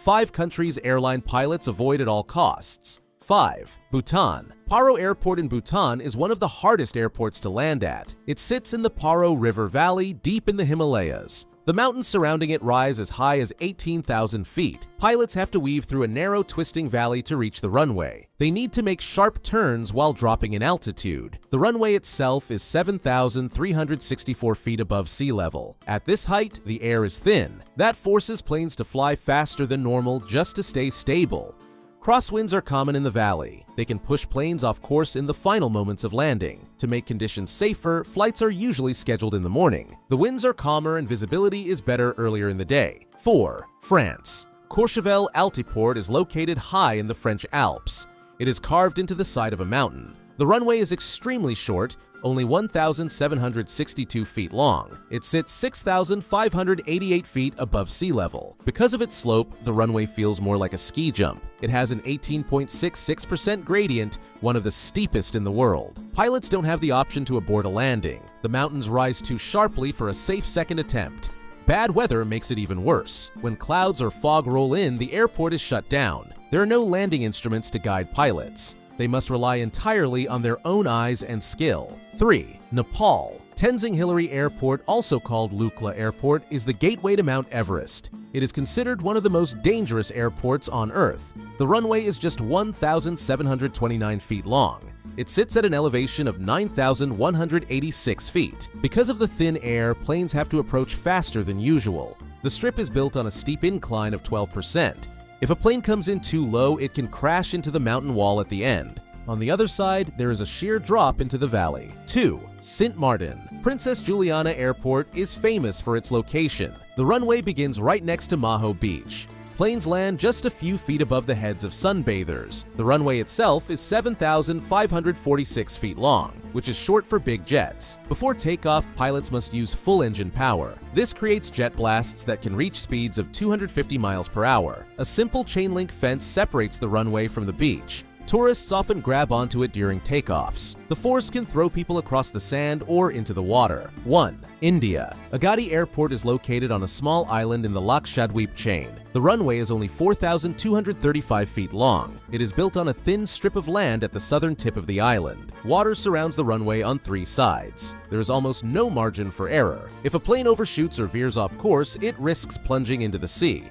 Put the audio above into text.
5 countries airline pilots avoid at all costs. 5. Bhutan. Paro Airport in Bhutan is one of the hardest airports to land at. It sits in the Paro River Valley deep in the Himalayas. The mountains surrounding it rise as high as 18,000 feet. Pilots have to weave through a narrow, twisting valley to reach the runway. They need to make sharp turns while dropping in altitude. The runway itself is 7,364 feet above sea level. At this height, the air is thin. That forces planes to fly faster than normal just to stay stable. Crosswinds are common in the valley. They can push planes off course in the final moments of landing. To make conditions safer, flights are usually scheduled in the morning. The winds are calmer and visibility is better earlier in the day. 4. France. Courchevel Altiport is located high in the French Alps. It is carved into the side of a mountain. The runway is extremely short, only 1,762 feet long. It sits 6,588 feet above sea level. Because of its slope, the runway feels more like a ski jump. It has an 18.66% gradient, one of the steepest in the world. Pilots don't have the option to abort a landing. The mountains rise too sharply for a safe second attempt. Bad weather makes it even worse. When clouds or fog roll in, the airport is shut down. There are no landing instruments to guide pilots. They must rely entirely on their own eyes and skill. 3. Nepal. Tenzing Hillary Airport, also called Lukla Airport, is the gateway to Mount Everest. It is considered one of the most dangerous airports on Earth. The runway is just 1,729 feet long. It sits at an elevation of 9,186 feet. Because of the thin air, planes have to approach faster than usual. The strip is built on a steep incline of 12%. If a plane comes in too low, it can crash into the mountain wall at the end. On the other side, there is a sheer drop into the valley. 2. Sint Maarten. Princess Juliana Airport is famous for its location. The runway begins right next to Maho Beach. Planes land just a few feet above the heads of sunbathers. The runway itself is 7,546 feet long, which is short for big jets. Before takeoff, pilots must use full engine power. This creates jet blasts that can reach speeds of 250 miles per hour. A simple chain link fence separates the runway from the beach. Tourists often grab onto it during takeoffs. The force can throw people across the sand or into the water. 1. India. Agadi Airport is located on a small island in the Lakshadweep chain. The runway is only 4,235 feet long. It is built on a thin strip of land at the southern tip of the island. Water surrounds the runway on 3 sides. There is almost no margin for error. If a plane overshoots or veers off course, it risks plunging into the sea.